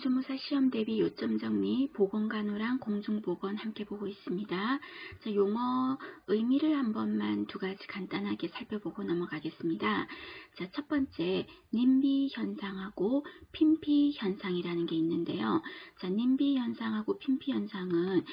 공수무사 시험 대비 요점 정리, 보건간호랑 공중보건 함께 보고 있습니다. 자, 용어 의미를 한 번만 두 가지 간단하게 살펴보고 넘어가겠습니다. 자, 첫 번째, 님비 현상하고 핀피 현상이라는 게 있는데요. 자, 님비 현상하고 핀피 현상은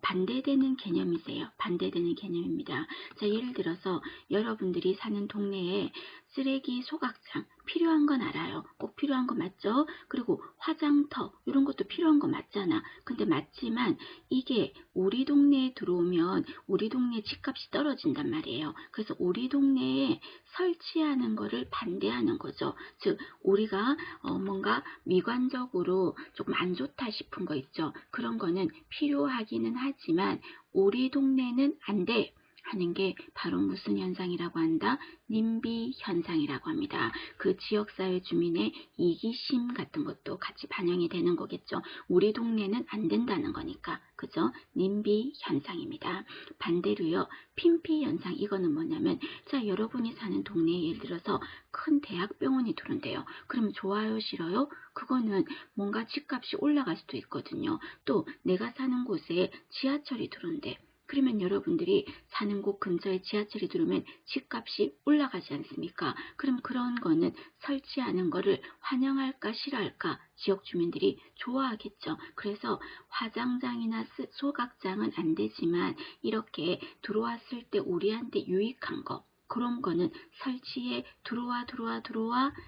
반대되는 개념이세요. 반대되는 개념입니다. 자, 예를 들어서 여러분들이 사는 동네에 쓰레기 소각장 필요한 건 알아요. 꼭 필요한 거 맞죠? 그리고 화장터 이런 것도 필요한 거 맞잖아. 근데 맞지만 이게 우리 동네에 들어오면 우리 동네 집값이 떨어진단 말이에요. 그래서 우리 동네에 설치하는 거를 반대하는 거죠. 즉 우리가 뭔가 미관적으로 조금 안 좋다 싶은 거 있죠. 그런 거는 필요하기는 하지만 우리 동네는 안 돼. 하는 게 바로 무슨 현상이라고 한다? 님비 현상이라고 합니다. 그 지역사회 주민의 이기심 같은 것도 같이 반영이 되는 거겠죠. 우리 동네는 안 된다는 거니까. 그죠? 님비 현상입니다. 반대로요. 핀피 현상, 이거는 뭐냐면, 자, 여러분이 사는 동네에 예를 들어서 큰 대학병원이 들어온대요. 그럼 좋아요, 싫어요? 그거는 뭔가 집값이 올라갈 수도 있거든요. 또 내가 사는 곳에 지하철이 들어온대. 그러면 여러분들이 사는 곳 근처에 지하철이 들어오면 집값이 올라가지 않습니까? 그럼 그런 거는 설치하는 거를 환영할까 싫어할까? 지역 주민들이 좋아하겠죠. 그래서 화장장이나 소각장은 안 되지만 이렇게 들어왔을 때 우리한테 유익한 거, 그런 거는 설치에 들어와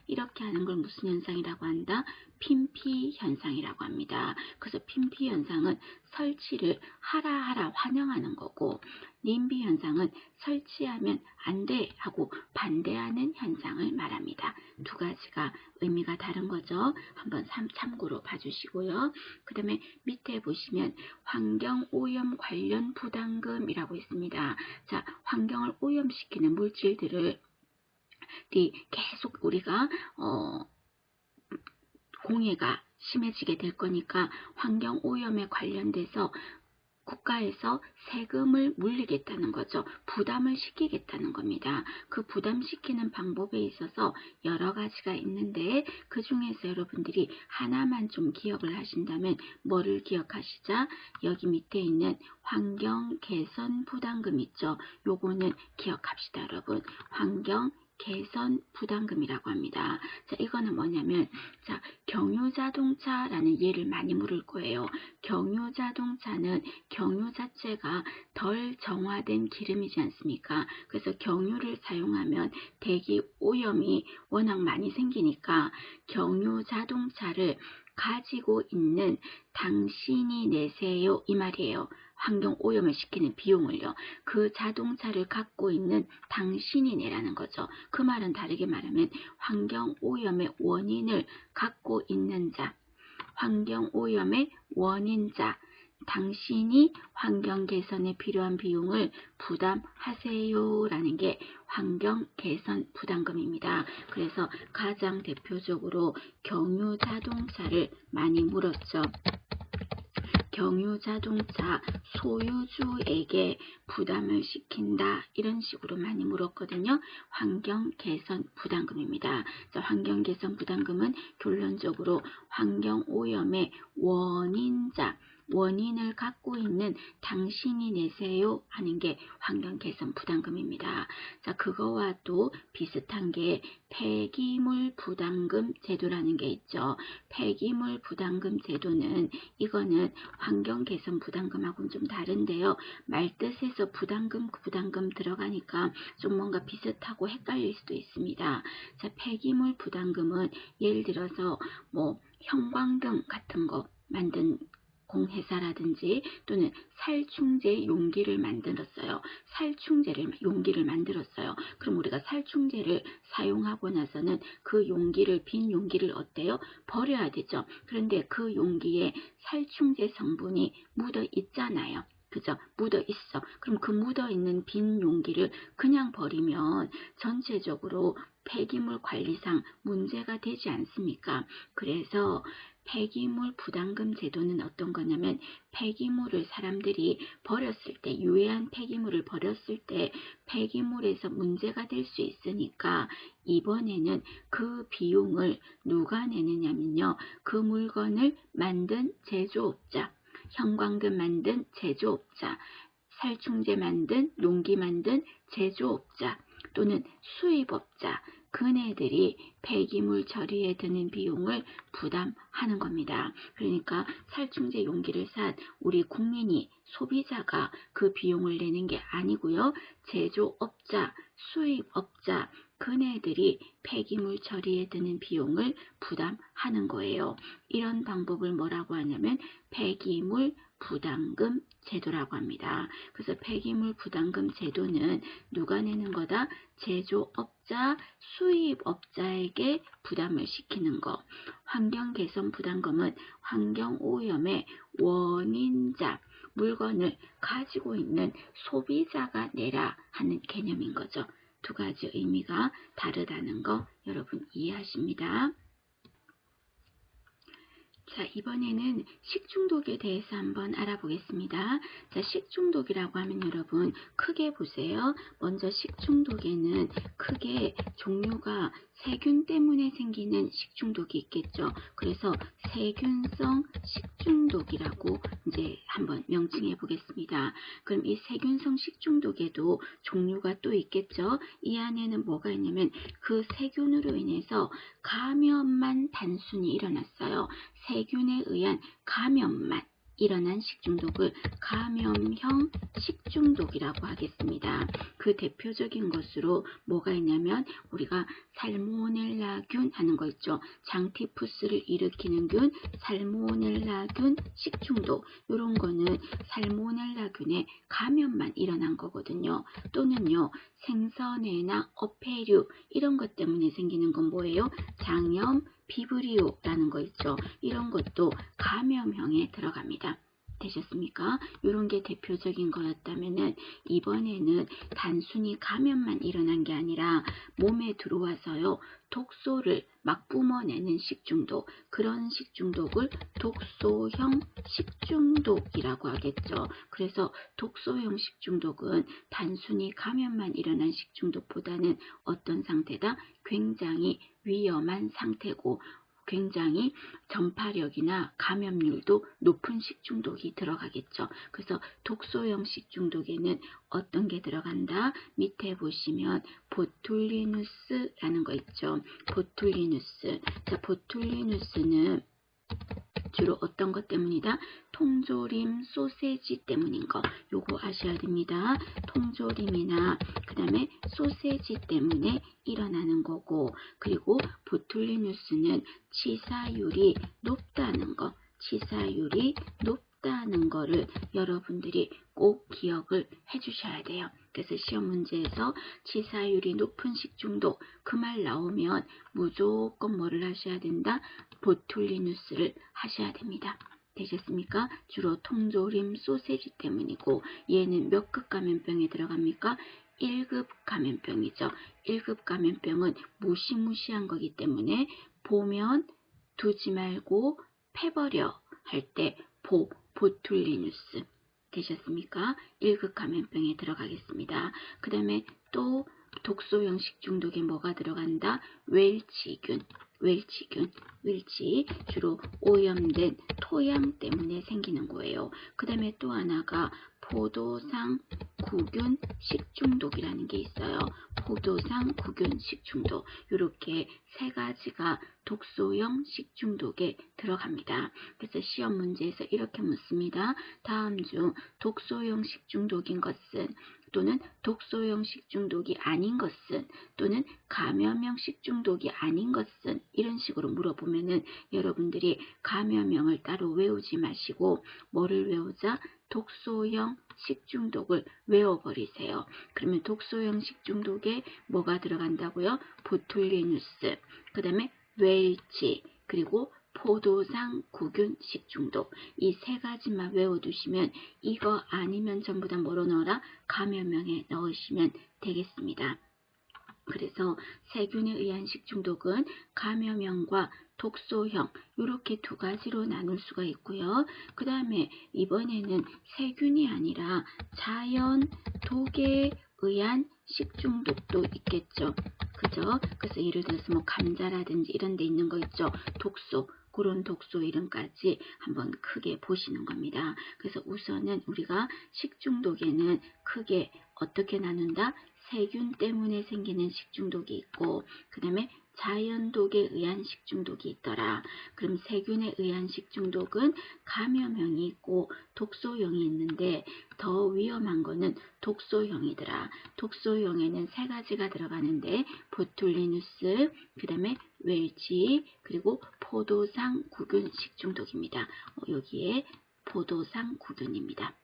이렇게 하는 걸 무슨 현상이라고 한다? 핀피 현상이라고 합니다. 그래서 핀피 현상은 설치를 하라 환영하는 거고, 님비 현상은 설치하면 안 돼 하고 반대하는 현상을 말합니다. 두 가지가 의미가 다른 거죠. 한번 참고로 봐주시고요. 그 다음에 밑에 보시면 환경오염 관련 부담금이라고 있습니다. 자, 환경을 오염시키는 물질들을 계속 우리가 공해가 심해지게 될 거니까 환경오염에 관련돼서 국가에서 세금을 물리겠다는 거죠. 부담을 시키겠다는 겁니다. 그 부담시키는 방법에 있어서 여러 가지가 있는데 그 중에서 여러분들이 하나만 좀 기억을 하신다면 뭐를 기억하시자? 여기 밑에 있는 환경 개선 부담금 있죠. 요거는 기억합시다, 여러분. 환경 개선 부담금이라고 합니다. 자, 이거는 뭐냐면, 자, 경유자동차라는 예를 많이 물을 거예요. 경유자동차는 경유 자체가 덜 정화된 기름이지 않습니까? 그래서 경유를 사용하면 대기 오염이 워낙 많이 생기니까 경유자동차를 가지고 있는 당신이 내세요, 이 말이에요. 환경 오염을 시키는 비용을요. 그 자동차를 갖고 있는 당신이 내라는 거죠. 그 말은 다르게 말하면 환경 오염의 원인을 갖고 있는 자, 환경 오염의 원인자, 당신이 환경 개선에 필요한 비용을 부담하세요 라는 게 환경 개선 부담금입니다. 그래서 가장 대표적으로 경유자동차를 많이 물었죠. 경유자동차 소유주에게 부담을 시킨다, 이런 식으로 많이 물었거든요. 환경개선 부담금입니다. 자, 환경개선 부담금은 결론적으로 환경오염의 원인자, 원인을 갖고 있는 당신이 내세요 하는 게 환경개선 부담금입니다. 자, 그거와 또 비슷한 게 폐기물 부담금 제도라는 게 있죠. 폐기물 부담금 제도는 이거는 환경개선 부담금하고는 좀 다른데요. 말뜻에서 부담금 들어가니까 좀 뭔가 비슷하고 헷갈릴 수도 있습니다. 자, 폐기물 부담금은 예를 들어서 뭐 형광등 같은 거 만든 공회사라든지 또는 살충제 용기를 만들었어요. 용기를 만들었어요. 그럼 우리가 살충제를 사용하고 나서는 그 용기를, 빈 용기를 어때요? 버려야 되죠. 그런데 그 용기에 살충제 성분이 묻어 있잖아요. 그죠? 묻어 있어. 그럼 그 묻어 있는 빈 용기를 그냥 버리면 전체적으로 폐기물 관리상 문제가 되지 않습니까? 그래서 폐기물 부담금 제도는 어떤 거냐면 폐기물을 사람들이 버렸을 때 유해한 폐기물을 버렸을 때 폐기물에서 문제가 될 수 있으니까 이번에는 그 비용을 누가 내느냐면요. 그 물건을 만든 제조업자, 형광등 만든 제조업자, 살충제 만든, 농기 만든 제조업자 또는 수입업자, 그네들이 폐기물 처리에 드는 비용을 부담하는 겁니다. 그러니까 살충제 용기를 산 우리 국민이 소비자가 그 비용을 내는 게 아니고요. 제조업자, 수입업자, 그네들이 폐기물 처리에 드는 비용을 부담하는 거예요. 이런 방법을 뭐라고 하냐면 폐기물 부담금 제도라고 합니다. 그래서 폐기물 부담금 제도는 누가 내는 거다? 제조업자, 수입업자에게 부담을 시키는 거. 환경개선 부담금은 환경오염의 원인자, 물건을 가지고 있는 소비자가 내라 하는 개념인 거죠. 두 가지 의미가 다르다는 거 여러분 이해하십니다. 자, 이번에는 식중독에 대해서 한번 알아보겠습니다. 자, 식중독이라고 하면 여러분 크게 보세요. 먼저 식중독에는 크게 종류가 세균 때문에 생기는 식중독이 있겠죠. 그래서 세균성 식중독이라고 이제 한번 명칭해 보겠습니다. 그럼 이 세균성 식중독에도 종류가 또 있겠죠. 이 안에는 뭐가 있냐면 그 세균으로 인해서 감염만 단순히 일어났어요. 세균에 의한 감염만 일어난 식중독을 감염형 식중독이라고 하겠습니다. 그 대표적인 것으로 뭐가 있냐면 우리가 살모넬라균 하는 거 있죠. 장티푸스를 일으키는 균, 살모넬라균 식중독. 이런 거는 살모넬라균의 감염만 일어난 거거든요. 또는요. 생선회나 어패류 이런 것 때문에 생기는 건 뭐예요? 장염, 비브리오라는 거 있죠. 이런 것도 감염형에 들어갑니다. 되셨습니까? 이런 게 대표적인 거였다면은 이번에는 단순히 감염만 일어난 게 아니라 몸에 들어와서요. 독소를 막 뿜어내는 식중독, 그런 식중독을 독소형 식중독이라고 하겠죠. 그래서 독소형 식중독은 단순히 감염만 일어난 식중독보다는 어떤 상태다? 굉장히 위험한 상태고 굉장히 전파력이나 감염률도 높은 식중독이 들어가겠죠. 그래서 독소형 식중독에는 어떤 게 들어간다? 밑에 보시면 보툴리누스라는 거 있죠. 보툴리누스. 자, 보툴리누스는 주로 어떤 것 때문이다? 통조림 소세지 때문인 거. 요거 아셔야 됩니다. 통조림이나 그 다음에 소세지 때문에 일어나는 거고, 그리고 보툴리누스는 치사율이 높다는 거. 치사율이 높다는 거를 여러분들이 꼭 기억을 해주셔야 돼요. 그래서 시험 문제에서 치사율이 높은 식중독 그 말 나오면 무조건 뭐를 하셔야 된다? 보툴리누스를 하셔야 됩니다. 되셨습니까? 주로 통조림 소세지 때문이고 얘는 몇 급 감염병에 들어갑니까? 1급 감염병이죠. 1급 감염병은 무시무시한 거기 때문에 보면 두지 말고 패버려 할 때 보툴리누스 되셨습니까? 1급 감염병에 들어가겠습니다. 그 다음에 또 독소형 식중독에 뭐가 들어간다? 웰치균, 웰치 주로 오염된 토양 때문에 생기는 거예요. 그 다음에 또 하나가 포도상 구균 식중독이라는 게 있어요. 포도상 구균 식중독. 이렇게 세 가지가 독소형 식중독에 들어갑니다. 그래서 시험 문제에서 이렇게 묻습니다. 다음 중 독소형 식중독인 것은 또는 독소형 식중독이 아닌 것은 또는 감염형 식중독이 아닌 것은 이런 식으로 물어보면은 여러분들이 감염형을 따로 외우지 마시고 뭐를 외우자? 독소형 식중독을 외워버리세요. 그러면 독소형 식중독에 뭐가 들어간다고요? 보툴리누스, 그 다음에 웰치, 그리고 포도상 구균 식중독. 이 세 가지만 외워두시면 이거 아니면 전부 다 뭐로 넣어라? 감염명에 넣으시면 되겠습니다. 그래서 세균에 의한 식중독은 감염형과 독소형 이렇게 두 가지로 나눌 수가 있고요. 그 다음에 이번에는 세균이 아니라 자연 독에 의한 식중독도 있겠죠. 그죠? 그래서 예를 들어서 뭐 감자라든지 이런 데 있는 거 있죠. 독소. 그런 독소 이름까지 한번 크게 보시는 겁니다. 그래서 우선은 우리가 식중독에는 크게 어떻게 나눈다? 세균 때문에 생기는 식중독이 있고 그 다음에 자연독에 의한 식중독이 있더라. 그럼 세균에 의한 식중독은 감염형이 있고 독소형이 있는데 더 위험한 거는 독소형이더라. 독소형에는 세 가지가 들어가는데 보툴리누스, 그 다음에 웰치, 그리고 포도상구균 식중독입니다. 여기에 포도상구균입니다.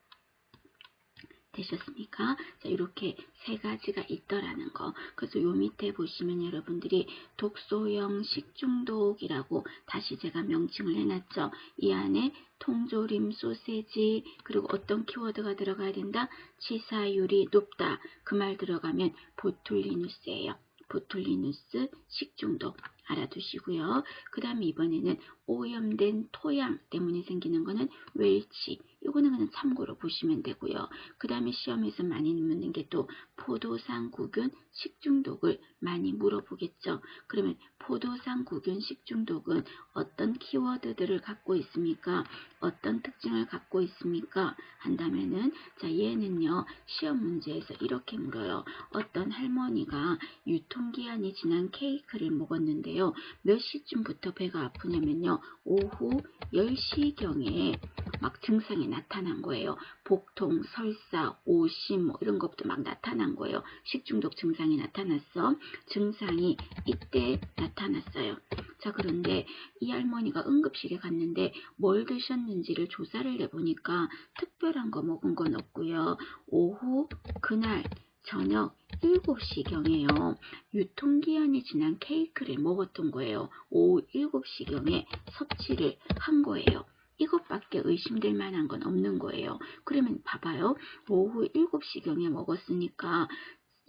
되셨습니까? 자, 이렇게 세 가지가 있더라는 거. 그래서 요 밑에 보시면 여러분들이 독소형 식중독이라고 다시 제가 명칭을 해놨죠. 이 안에 통조림, 소세지, 그리고 어떤 키워드가 들어가야 된다? 치사율이 높다. 그 말 들어가면 보툴리누스예요. 보툴리누스 식중독 알아두시고요. 그 다음에 이번에는 오염된 토양 때문에 생기는 거는 웰치. 이거는 그냥 참고로 보시면 되고요. 그 다음에 시험에서 많이 묻는 게 또 포도상구균 식중독을 많이 물어보겠죠. 그러면 포도상구균 식중독은 어떤 키워드들을 갖고 있습니까? 어떤 특징을 갖고 있습니까? 한다면은 자 얘는요 시험 문제에서 이렇게 물어요. 어떤 할머니가 유통기한이 지난 케이크를 먹었는데요. 몇 시쯤부터 배가 아프냐면요. 오후 10시경에 막 증상이 나타난 거예요. 복통, 설사, 오심 뭐 이런 것부터 막 나타난 거예요. 식중독 증상이 나타났어. 증상이 이때 나타났어요. 자 그런데 이 할머니가 응급실에 갔는데 뭘 드셨는지를 조사를 해보니까 특별한 거 먹은 건 없고요. 오후 그날 저녁 7시경에요. 유통기한이 지난 케이크를 먹었던 거예요. 오후 7시경에 섭취를 한 거예요. 이것밖에 의심될 만한 건 없는 거예요. 그러면 봐봐요. 오후 7시경에 먹었으니까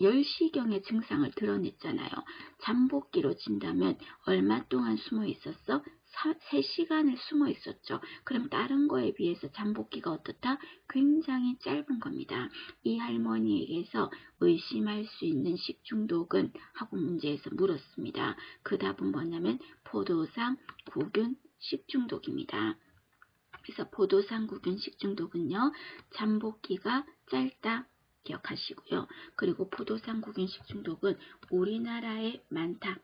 10시경에 증상을 드러냈잖아요. 잠복기로 친다면 얼마 동안 숨어 있었어? 3시간을 숨어 있었죠. 그럼 다른 거에 비해서 잠복기가 어떻다? 굉장히 짧은 겁니다. 이 할머니에게서 의심할 수 있는 식중독은 하고 문제에서 물었습니다. 그 답은 뭐냐면 포도상 구균 식중독입니다. 그래서 포도상구균 식중독은요. 잠복기가 짧다. 기억하시고요. 그리고 포도상구균 식중독은 우리나라에 많다.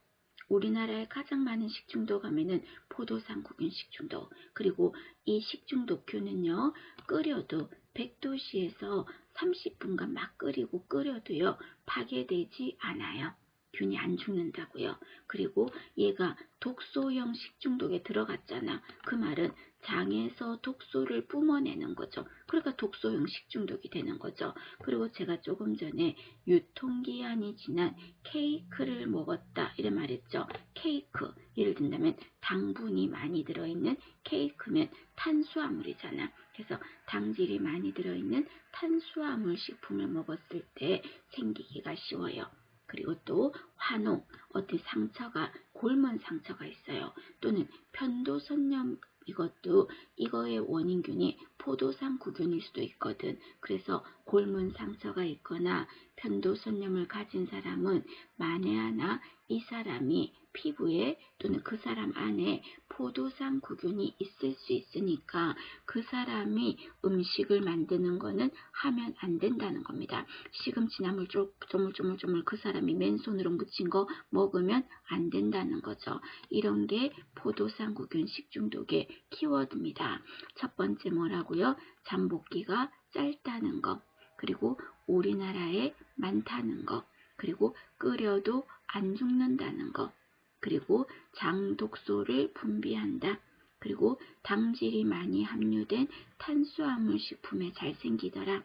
우리나라에 가장 많은 식중독 하면은 포도상구균 식중독. 그리고 이 식중독균은요. 끓여도 100도씨에서 30분간 막 끓여도요. 파괴되지 않아요. 균이 안 죽는다고요. 그리고 얘가 독소형 식중독에 들어갔잖아. 그 말은 장에서 독소를 뿜어내는 거죠. 그러니까 독소형 식중독이 되는 거죠. 그리고 제가 조금 전에 유통기한이 지난 케이크를 먹었다 이래 말했죠. 케이크 예를 든다면 당분이 많이 들어있는 케이크면 탄수화물이잖아. 그래서 당질이 많이 들어있는 탄수화물 식품을 먹었을 때 생기기가 쉬워요. 그리고 또 환우, 어디 상처가 곪은 상처가 있어요. 또는 편도선염 이것도 이거의 원인균이 포도상구균일 수도 있거든. 그래서 곪은 상처가 있거나 편도선염을 가진 사람은 만에 하나 이 사람이 피부에 또는 그 사람 안에 포도상구균이 있을 수 있으니까 그 사람이 음식을 만드는 거는 하면 안 된다는 겁니다. 시금치나물 조물조물 그 사람이 맨손으로 묻힌 거 먹으면 안 된다는 거죠. 이런 게 포도상구균 식중독의 키워드입니다. 첫 번째 뭐라고요? 잠복기가 짧다는 거, 그리고 우리나라에 많다는 거, 그리고 끓여도 안 죽는다는 거, 그리고 장독소를 분비한다. 그리고 당질이 많이 함유된 탄수화물 식품에 잘 생기더라.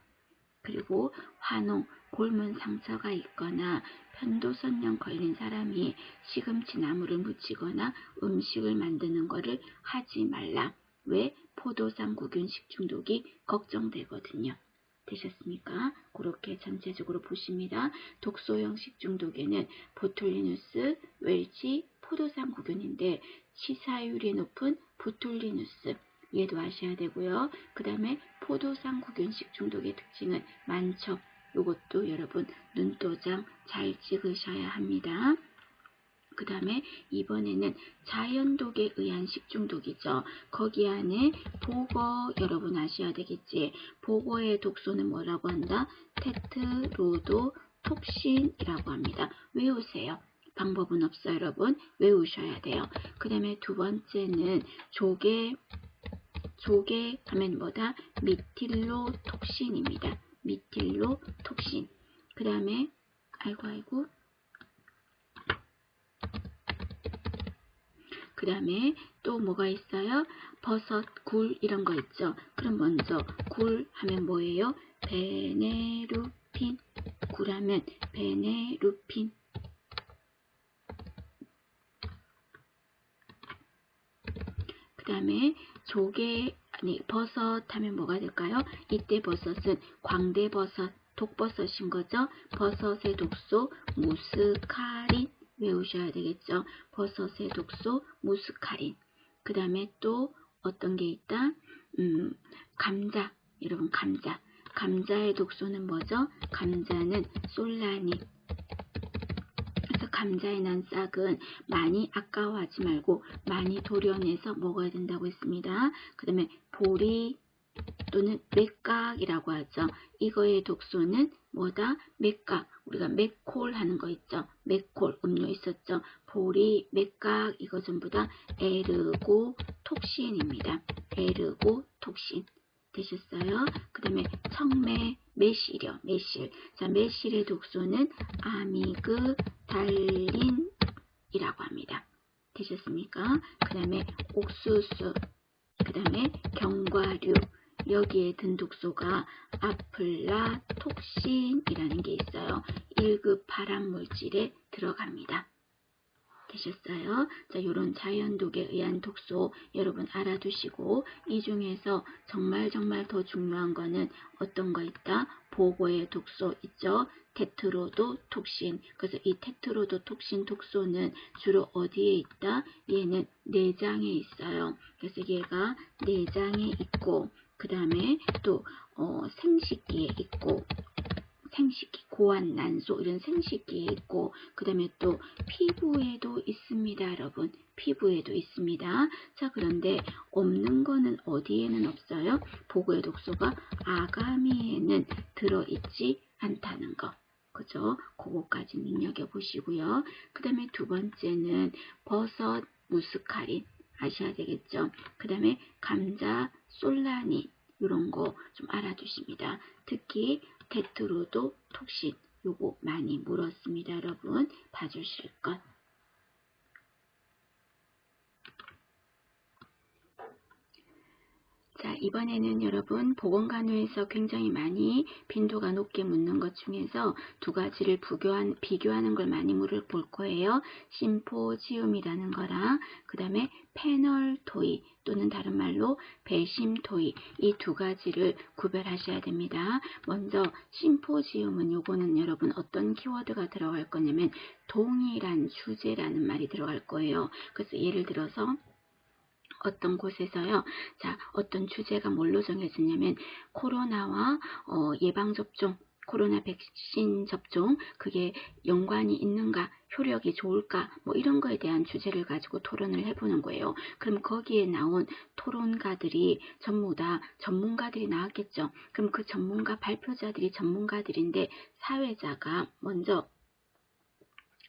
그리고 환우, 곪은 상처가 있거나 편도선염 걸린 사람이 시금치 나물을 묻히거나 음식을 만드는 것을 하지 말라. 왜? 포도상구균 식중독이 걱정되거든요. 되셨습니까? 그렇게 전체적으로 보십니다. 독소형 식중독에는 보툴리누스, 웰치, 포도상구균인데 치사율이 높은 보툴리누스 얘도 아셔야 되고요. 그 다음에 포도상구균 식중독의 특징은 만척. 이것도 여러분 눈도장 잘 찍으셔야 합니다. 그 다음에 이번에는 자연독에 의한 식중독이죠. 거기 안에 보거 여러분 아셔야 되겠지. 보거의 독소는 뭐라고 한다? 테트로도톡신이라고 합니다. 외우세요. 방법은 없어요, 여러분. 외우셔야 돼요. 그 다음에 두 번째는 조개 하면 뭐다? 미틸로톡신입니다. 미틸로톡신. 그 다음에 아이고 그 다음에 또 뭐가 있어요? 버섯, 굴 이런 거 있죠. 그럼 먼저 굴 하면 뭐예요? 베네루핀. 굴 하면 베네루핀. 그 다음에 버섯 하면 뭐가 될까요? 이때 버섯은 광대버섯, 독버섯인 거죠. 버섯의 독소 무스카린 외우셔야 되겠죠. 버섯의 독소 무스카린. 그 다음에 또 어떤 게 있다? 감자. 여러분 감자. 감자의 독소는 뭐죠? 감자는 솔라닌. 그래서 감자에 난 싹은 많이 아까워하지 말고 많이 도려내서 먹어야 된다고 했습니다. 그 다음에 보리 또는 맥각이라고 하죠. 이거의 독소는 뭐다? 맥각. 우리가 맥콜 하는 거 있죠. 맥콜 음료 있었죠. 보리, 맥각 이거 전부 다 에르고톡신입니다. 에르고톡신. 되셨어요? 그 다음에 청매, 매실이요. 매실. 자, 매실의 독소는 아미그달린이라고 합니다. 되셨습니까? 그 다음에 옥수수. 그 다음에 견과류. 여기에 든 독소가 아플라톡신이라는 게 있어요. 1급 발암물질에 들어갑니다. 되셨어요? 자, 요런 자연독에 의한 독소 여러분 알아두시고 이 중에서 정말 더 중요한 거는 어떤 거 있다? 보고의 독소 있죠? 테트로도톡신. 그래서 이 테트로도톡신 독소는 주로 어디에 있다? 얘는 내장에 있어요. 그래서 얘가 내장에 있고 그 다음에 또 생식기에 있고 생식기, 고환난소 이런 생식기에 있고 그 다음에 또 피부에도 있습니다. 여러분 피부에도 있습니다. 자 그런데 없는 거는 어디에는 없어요? 보고의 독소가 아가미에는 들어있지 않다는 거. 그죠? 그거까지 눈여겨보시고요. 그 다음에 두 번째는 버섯 무스카린 아셔야 되겠죠? 그 다음에 감자 솔라닌 이런 거 좀 알아두십니다. 특히 테트로도톡신 요거 많이 물었습니다. 여러분 봐주실 것. 자 이번에는 여러분 보건간호에서 굉장히 많이 빈도가 높게 묻는 것 중에서 두 가지를 비교하는 걸 많이 물을 볼 거예요. 심포지움이라는 거랑 그 다음에 페널토이 또는 다른 말로 배심토이 이 두 가지를 구별하셔야 됩니다. 먼저 심포지움은 요거는 여러분 어떤 키워드가 들어갈 거냐면 동일한 주제라는 말이 들어갈 거예요. 그래서 예를 들어서 어떤 곳에서요. 자, 어떤 주제가 뭘로 정해지냐면 코로나와 예방접종, 코로나 백신 접종 그게 연관이 있는가, 효력이 좋을까 뭐 이런 거에 대한 주제를 가지고 토론을 해보는 거예요. 그럼 거기에 나온 토론가들이 전부 다 전문가들이 나왔겠죠. 그럼 그 전문가 발표자들이 전문가들인데 사회자가 먼저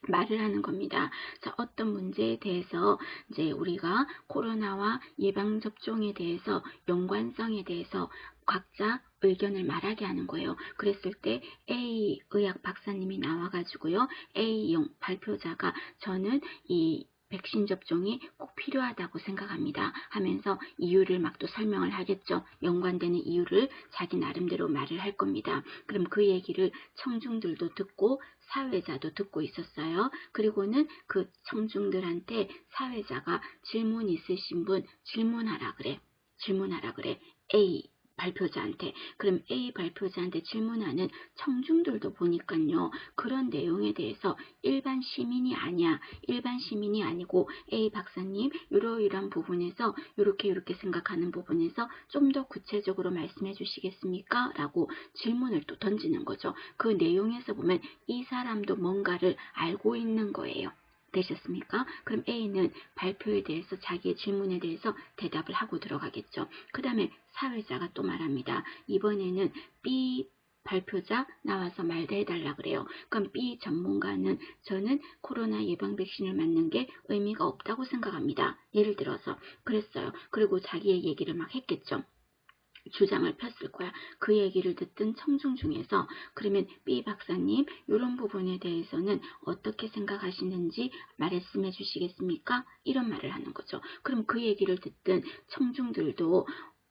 말을 하는 겁니다. 자, 어떤 문제에 대해서 이제 우리가 코로나와 예방접종에 대해서 연관성에 대해서 각자 의견을 말하게 하는 거예요. 그랬을 때 A 의학 박사님이 나와가지고요. A용 발표자가 저는 이 백신 접종이 꼭 필요하다고 생각합니다 하면서 이유를 막 또 설명을 하겠죠. 연관되는 이유를 자기 나름대로 말을 할 겁니다. 그럼 그 얘기를 청중들도 듣고 사회자도 듣고 있었어요. 그리고는 그 청중들한테 사회자가 질문 있으신 분 질문하라 그래. A 발표자한테. 그럼 A 발표자한테 질문하는 청중들도 보니까요. 그런 내용에 대해서 일반 시민이 아니야. 일반 시민이 아니고 A 박사님 이러이러한 부분에서 이렇게 생각하는 부분에서 좀 더 구체적으로 말씀해 주시겠습니까? 라고 질문을 또 던지는 거죠. 그 내용에서 보면 이 사람도 뭔가를 알고 있는 거예요. 되셨습니까? 그럼 A는 발표에 대해서 자기의 질문에 대해서 대답을 하고 들어가겠죠. 그 다음에 사회자가 또 말합니다. 이번에는 B 발표자 나와서 말해달라 그래요. 그럼 B 전문가는 저는 코로나 예방 백신을 맞는 게 의미가 없다고 생각합니다. 예를 들어서 그랬어요. 그리고 자기의 얘기를 막 했겠죠. 주장을 폈을 거야. 그 얘기를 듣던 청중 중에서 그러면 B 박사님 이런 부분에 대해서는 어떻게 생각하시는지 말씀해 주시겠습니까? 이런 말을 하는 거죠. 그럼 그 얘기를 듣던 청중들도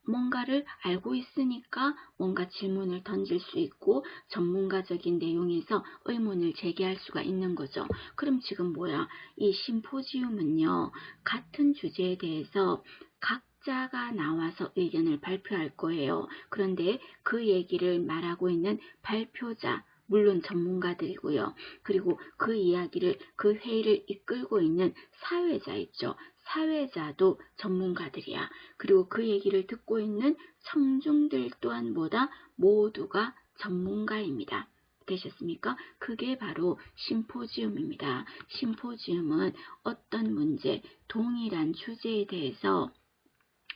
뭔가를 알고 있으니까 뭔가 질문을 던질 수 있고 전문가적인 내용에서 의문을 제기할 수가 있는 거죠. 그럼 지금 뭐야? 이 심포지움은요. 같은 주제에 대해서 각자가 나와서 의견을 발표할 거예요. 그런데 그 얘기를 말하고 있는 발표자, 물론 전문가들이고요. 그리고 그 이야기를, 그 회의를 이끌고 있는 사회자 있죠. 사회자도 전문가들이야. 그리고 그 얘기를 듣고 있는 청중들 또한 뭐다? 모두가 전문가입니다. 되셨습니까? 그게 바로 심포지움입니다. 심포지움은 어떤 문제, 동일한 주제에 대해서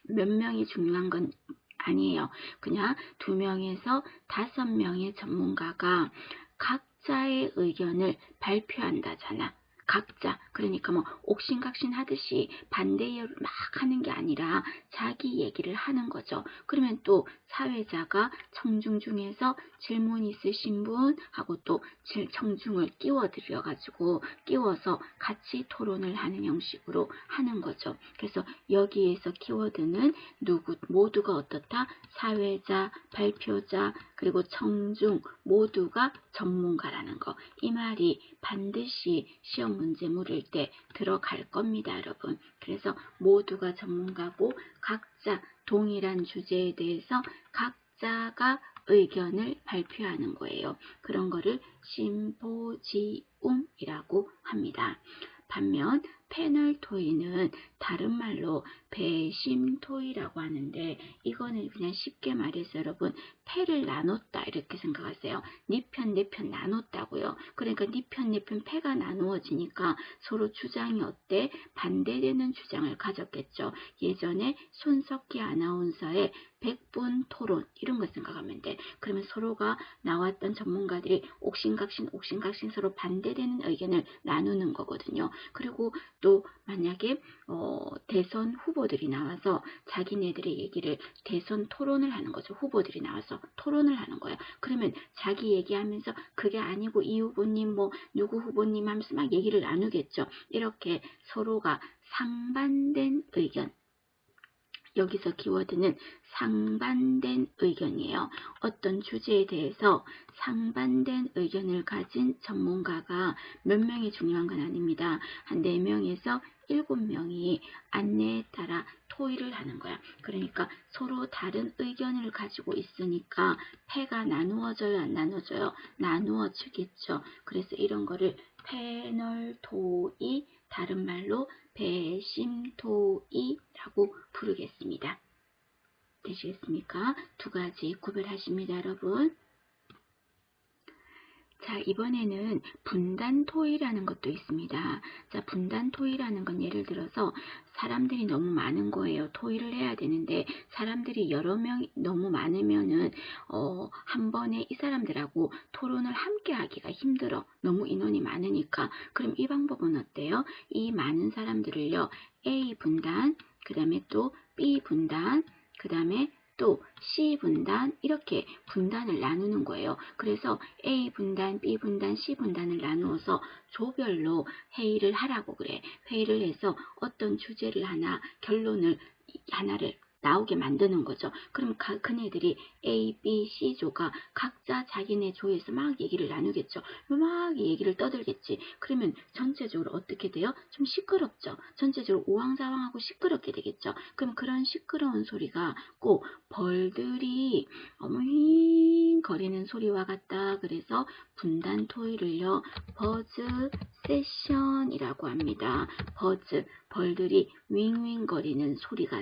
몇 명이 중요한 건 아니에요. 그냥 2명에서 5명의 전문가가 각자의 의견을 발표한다잖아. 각자. 그러니까 뭐 옥신각신 하듯이 반대를 막 하는 게 아니라 자기 얘기를 하는 거죠. 그러면 또 사회자가 청중 중에서 질문 있으신 분 하고 또 청중을 끼워서 같이 토론을 하는 형식으로 하는 거죠. 그래서 여기에서 키워드는 모두가 어떻다? 사회자, 발표자, 그리고 청중 모두가 전문가라는 거. 이 말이 반드시 시험 문제 물을 때 들어갈 겁니다, 여러분. 그래서 모두가 전문가고 각자 동일한 주제에 대해서 각자가 의견을 발표하는 거예요. 그런 거를 심포지움이라고 합니다. 반면 패널 토의는 다른 말로 배심토의라고 하는데 이거는 그냥 쉽게 말해서 여러분 패를 나눴다 이렇게 생각하세요. 네 편 내 편 나눴다고요. 그러니까 네 편 내 편 패가 나누어지니까 서로 주장이 어때? 반대되는 주장을 가졌겠죠. 예전에 손석희 아나운서의 100분 토론 이런 거 생각하면 돼. 그러면 서로가 나왔던 전문가들이 옥신각신 서로 반대되는 의견을 나누는 거거든요. 그리고 또 만약에 대선 후보들이 나와서 자기네들의 얘기를 대선 토론을 하는 거죠. 후보들이 나와서 토론을 하는 거예요. 그러면 자기 얘기하면서 그게 아니고 이 후보님 뭐 누구 후보님 하면서 막 얘기를 나누겠죠. 이렇게 서로가 상반된 의견. 여기서 키워드는 상반된 의견이에요. 어떤 주제에 대해서 상반된 의견을 가진 전문가가 몇 명이 중요한 건 아닙니다. 한 4명에서 7명이 안내에 따라 토의를 하는 거야. 그러니까 서로 다른 의견을 가지고 있으니까 패가 나누어져요, 안 나누어져요? 나누어지겠죠. 그래서 이런 거를 패널 토의, 다른 말로 배심토의라고 부르겠습니다. 되시겠습니까? 2가지 구별하십니다, 여러분. 자, 이번에는 분단토의라는 것도 있습니다. 자, 분단토의라는 건 예를 들어서 사람들이 너무 많은 거예요. 토의를 해야 되는데 사람들이 여러 명 너무 많으면은 한 번에 이 사람들하고 토론을 함께 하기가 힘들어. 너무 인원이 많으니까. 그럼 이 방법은 어때요? 이 많은 사람들을요. A 분단, 그 다음에 또 B 분단, 그 다음에 또 C 분단 이렇게 분단을 나누는 거예요. 그래서 A 분단, B 분단, C 분단을 나누어서 조별로 회의를 하라고 그래. 회의를 해서 어떤 주제를 하나, 결론을 하나를 나오게 만드는 거죠. 그럼 그네들이 A, B, C 조가 각자 자기네 조에서 막 얘기를 나누겠죠. 막 얘기를 떠들겠지. 그러면 전체적으로 어떻게 돼요? 좀 시끄럽죠. 전체적으로 우왕좌왕하고 시끄럽게 되겠죠. 그럼 그런 시끄러운 소리가 꼭 벌들이 어머잉 거리는 소리와 같다. 그래서 분단 토의를요, 버즈 세션이라고 합니다. 버즈, 벌들이 윙윙 거리는 소리가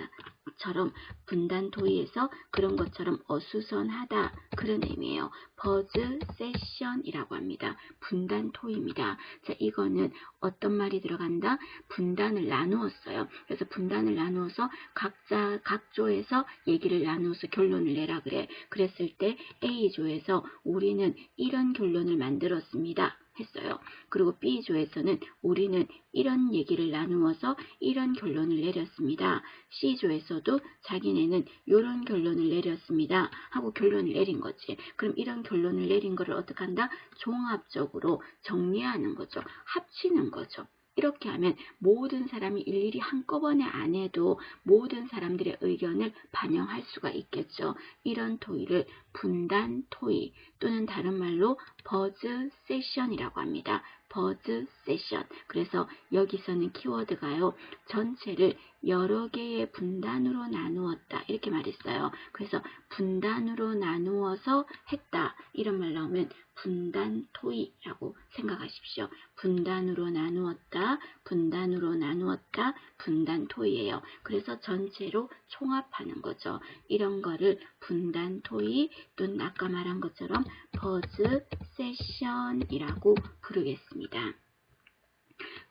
처럼 분단 토의에서 그런 것처럼 어수선하다, 그런 의미예요. 버즈 세션이라고 합니다. 분단 토의입니다. 자, 이거는 어떤 말이 들어간다? 분단을 나누었어요. 그래서 분단을 나누어서 각자 각 조에서 얘기를 나누어서 결론을 내라 그래. 그랬을 때 A조에서 우리는 이런 결론을 만들었습니다 했어요. 그리고 B조에서는 우리는 이런 얘기를 나누어서 이런 결론을 내렸습니다. C조에서도 자기네는 이런 결론을 내렸습니다 하고 결론을 내린 거지. 그럼 이런 결론을 내린 거를 어떻게 한다? 종합적으로 정리하는 거죠. 합치는 거죠. 이렇게 하면 모든 사람이 일일이 한꺼번에 안 해도 모든 사람들의 의견을 반영할 수가 있겠죠. 이런 토의를 분단 토의 또는 다른 말로 버즈 세션이라고 합니다. 버즈 세션. 그래서 여기서는 키워드가요, 전체를 여러 개의 분단으로 나누었다 이렇게 말했어요. 그래서 분단으로 나누어서 했다 이런 말 나오면 분단 토의라고 생각하십시오. 분단으로 나누었다, 분단으로 나누었다, 분단 토의예요. 그래서 전체로 총합하는 거죠. 이런 거를 분단 토의 또는 아까 말한 것처럼 버즈 세션이라고 부르겠습니다.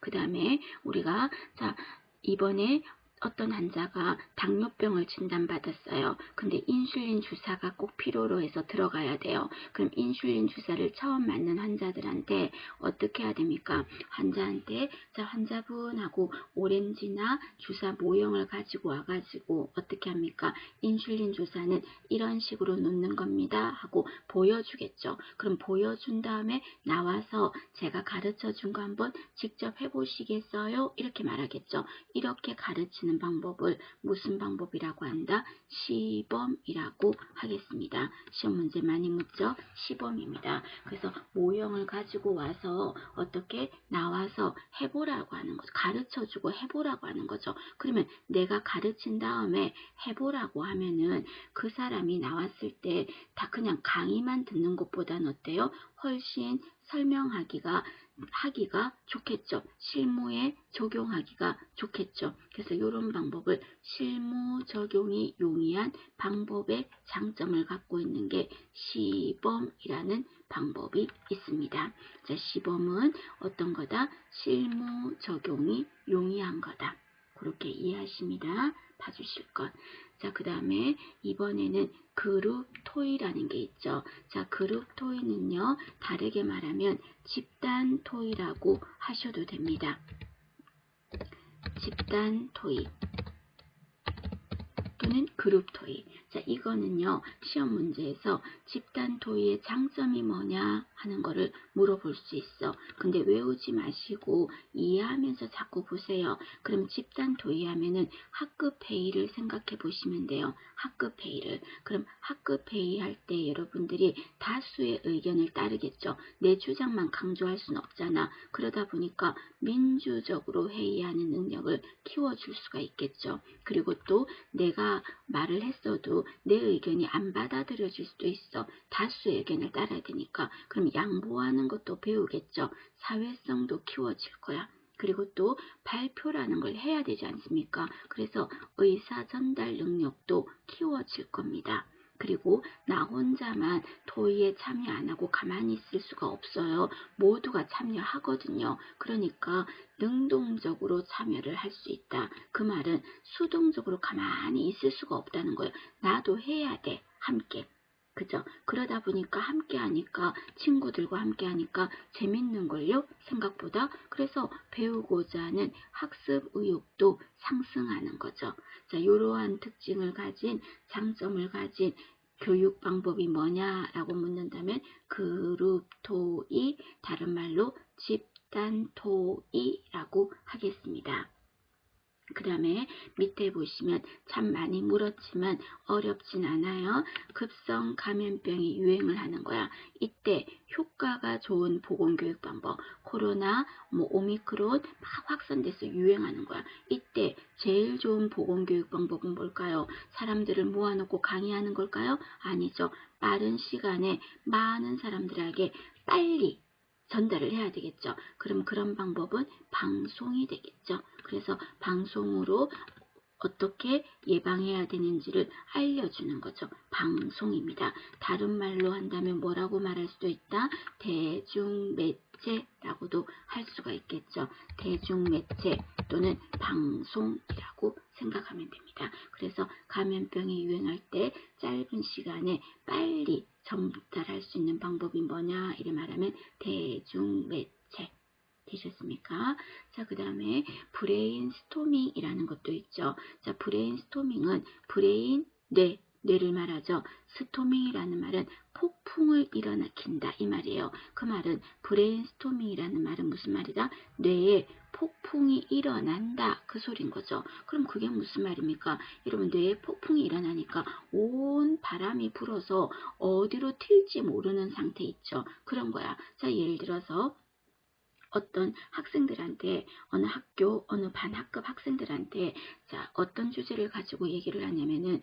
그 다음에 우리가 자 이번에 어떤 환자가 당뇨병을 진단받았어요. 근데 인슐린 주사가 꼭 필요로 해서 들어가야 돼요. 그럼 인슐린 주사를 처음 맞는 환자들한테 어떻게 해야 됩니까? 환자한테 자 환자분하고 오렌지나 주사 모형을 가지고 와가지고 어떻게 합니까? 인슐린 주사는 이런 식으로 놓는 겁니다 하고 보여주겠죠. 그럼 보여준 다음에 나와서 제가 가르쳐 준 거 한번 직접 해보시겠어요? 이렇게 말하겠죠. 이렇게 가르치는 방법을 무슨 방법이라고 한다? 시범이라고 하겠습니다. 시험 문제 많이 묻죠? 시범입니다. 그래서 모형을 가지고 와서 어떻게 나와서 해보라고 하는 거죠. 가르쳐주고 해보라고 하는 거죠. 그러면 내가 가르친 다음에 해보라고 하면은 그 사람이 나왔을 때 다 그냥 강의만 듣는 것보다는 어때요? 훨씬 설명하기가 좋겠죠. 실무에 적용하기가 좋겠죠. 그래서 이런 방법을 실무 적용이 용이한 방법의 장점을 갖고 있는 게 시범이라는 방법이 있습니다. 자, 시범은 어떤 거다? 실무 적용이 용이한 거다. 그렇게 이해하십니다. 봐주실 것. 자, 그 다음에 이번에는 그룹 토의라는 게 있죠. 자, 그룹 토의는요, 다르게 말하면 집단 토의라고 하셔도 됩니다. 집단 토의 또는 그룹 토의. 자, 이거는요, 시험 문제에서 집단 토의의 장점이 뭐냐 하는 거를 물어볼 수 있어. 근데 외우지 마시고 이해하면서 자꾸 보세요. 그럼 집단 토의 하면은 학급 회의를 생각해 보시면 돼요. 학급 회의를. 그럼 학급 회의 할 때 여러분들이 다수의 의견을 따르겠죠. 내 주장만 강조할 수는 없잖아. 그러다 보니까 민주적으로 회의하는 능력을 키워줄 수가 있겠죠. 그리고 또 내가 말을 했어도 내 의견이 안 받아들여질 수도 있어. 다수의 의견을 따라야 되니까. 그럼 양보하는 것도 배우겠죠. 사회성도 키워질 거야. 그리고 또 발표라는 걸 해야 되지 않습니까? 그래서 의사 전달 능력도 키워질 겁니다. 그리고 나 혼자만 토의에 참여 안 하고 가만히 있을 수가 없어요. 모두가 참여하거든요. 그러니까 능동적으로 참여를 할 수 있다. 그 말은 수동적으로 가만히 있을 수가 없다는 거예요. 나도 해야 돼. 함께. 그죠? 그러다 보니까 함께 하니까 친구들과 함께 하니까 재밌는 걸요. 생각보다. 그래서 배우고자 하는 학습 의욕도 상승하는 거죠. 자, 이러한 특징을 가진 장점을 가진 교육 방법이 뭐냐라고 묻는다면 그룹 토의, 다른 말로 집단 토의라고 하겠습니다. 그 다음에 밑에 보시면 참 많이 물었지만 어렵진 않아요. 급성 감염병이 유행을 하는 거야. 이때 효과가 좋은 보건교육 방법, 코로나, 오미크론 막 확산돼서 유행하는 거야. 이때 제일 좋은 보건교육 방법은 뭘까요? 사람들을 모아놓고 강의하는 걸까요? 아니죠. 빠른 시간에 많은 사람들에게 빨리 전달을 해야 되겠죠. 그럼 그런 방법은 방송이 되겠죠. 그래서 방송으로 어떻게 예방해야 되는지를 알려주는 거죠. 방송입니다. 다른 말로 한다면 뭐라고 말할 수도 있다? 대중매체라고도 할 수가 있겠죠. 대중매체 또는 방송이라고 생각하면 됩니다. 그래서 감염병이 유행할 때 짧은 시간에 빨리 전달할 수 있는 방법이 뭐냐 이래 말하면 대중매체 되셨습니까? 자, 그 다음에 브레인스토밍이라는 것도 있죠. 자, 브레인스토밍은 브레인, 뇌를 말하죠. 스토밍이라는 말은 폭풍을 일어나킨다 이 말이에요. 그 말은 브레인스토밍이라는 말은 무슨 말이다? 뇌에 폭풍이 일어난다 그 소린 거죠. 그럼 그게 무슨 말입니까? 여러분 뇌에 폭풍이 일어나니까 온 바람이 불어서 어디로 튈지 모르는 상태 있죠. 그런 거야. 자, 예를 들어서 어떤 학생들한테 어느 학교 어느 반학급 학생들한테 자 어떤 주제를 가지고 얘기를 하냐면은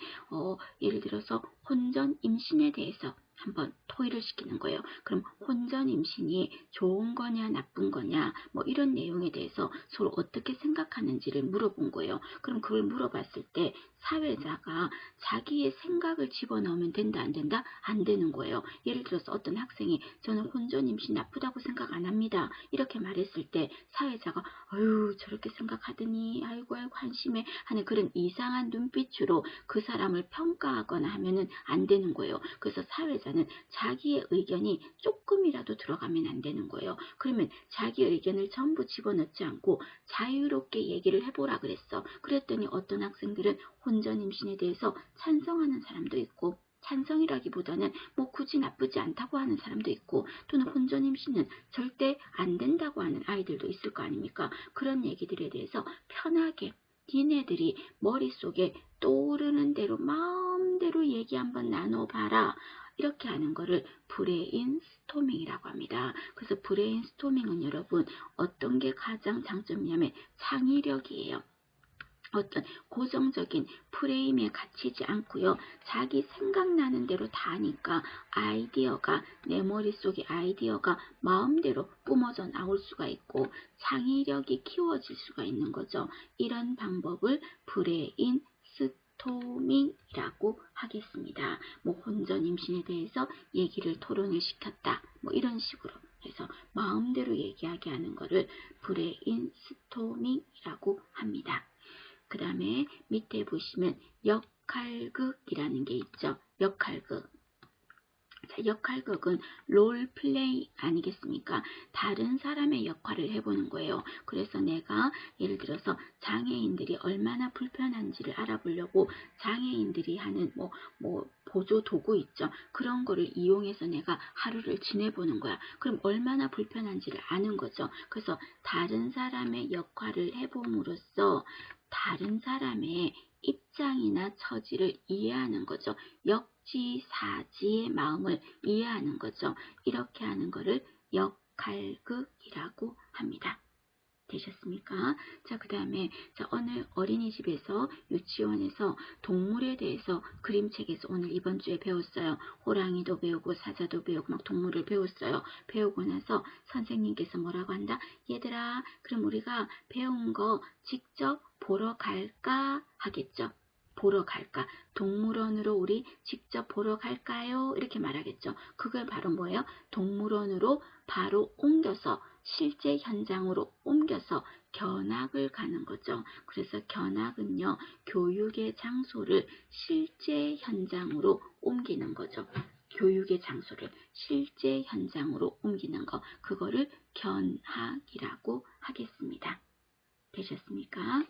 예를 들어서 혼전 임신에 대해서 한번 토의를 시키는 거예요. 그럼 혼전 임신이 좋은 거냐 나쁜 거냐 뭐 이런 내용에 대해서 서로 어떻게 생각하는지를 물어본 거예요. 그럼 그걸 물어봤을 때 사회자가 자기의 생각을 집어넣으면 된다 안 된다? 안 되는 거예요. 예를 들어서 어떤 학생이 저는 혼전 임신 나쁘다고 생각 안 합니다. 이렇게 말했을 때 사회자가 아유 저렇게 생각하더니 아이고 한심해 하는 그런 이상한 눈빛으로 그 사람을 평가하거나 하면은 안 되는 거예요. 그래서 사회자는 자기의 의견이 조금이라도 들어가면 안 되는 거예요. 그러면 자기 의견을 전부 집어넣지 않고 자유롭게 얘기를 해보라 그랬어. 그랬더니 어떤 학생들은 혼전 임신에 대해서 찬성하는 사람도 있고 찬성이라기보다는 뭐 굳이 나쁘지 않다고 하는 사람도 있고 또는 혼전 임신은 절대 안 된다고 하는 아이들도 있을 거 아닙니까? 그런 얘기들에 대해서 편하게 니네들이 머릿속에 떠오르는 대로 마음대로 얘기 한번 나눠봐라. 이렇게 하는 거를 브레인스토밍이라고 합니다. 그래서 브레인스토밍은 여러분 어떤 게 가장 장점이냐면 창의력이에요. 어떤 고정적인 프레임에 갇히지 않고요. 자기 생각나는 대로 다 하니까 아이디어가 내 머릿속에 아이디어가 마음대로 뿜어져 나올 수가 있고 창의력이 키워질 수가 있는 거죠. 이런 방법을 브레인 스토밍이라고 하겠습니다. 뭐 혼전 임신에 대해서 얘기를 토론을 시켰다. 뭐 이런 식으로 해서 마음대로 얘기하게 하는 거를 브레인 스토밍이라고 합니다. 그 다음에 밑에 보시면 역할극이라는 게 있죠. 역할극. 자, 역할극은 롤플레이 아니겠습니까? 다른 사람의 역할을 해보는 거예요. 그래서 내가 예를 들어서 장애인들이 얼마나 불편한지를 알아보려고 장애인들이 하는 보조 도구 있죠. 그런 거를 이용해서 내가 하루를 지내보는 거야. 그럼 얼마나 불편한지를 아는 거죠. 그래서 다른 사람의 역할을 해봄으로써 다른 사람의 입장이나 처지를 이해하는 거죠. 역지사지의 마음을 이해하는 거죠. 이렇게 하는 거를 역할극이라고 합니다. 되셨습니까? 자, 그 다음에 어느 어린이집에서 유치원에서 동물에 대해서 그림책에서 오늘 이번 주에 배웠어요. 호랑이도 배우고 사자도 배우고 막 동물을 배웠어요. 배우고 나서 선생님께서 뭐라고 한다? 얘들아 그럼 우리가 배운 거 직접 보러 갈까 하겠죠. 보러 갈까? 동물원으로 우리 직접 보러 갈까요? 이렇게 말하겠죠. 그걸 바로 뭐예요? 동물원으로 바로 옮겨서 실제 현장으로 옮겨서 견학을 가는 거죠. 그래서 견학은요, 교육의 장소를 실제 현장으로 옮기는 거죠. 교육의 장소를 실제 현장으로 옮기는 거, 그거를 견학이라고 하겠습니다. 되셨습니까?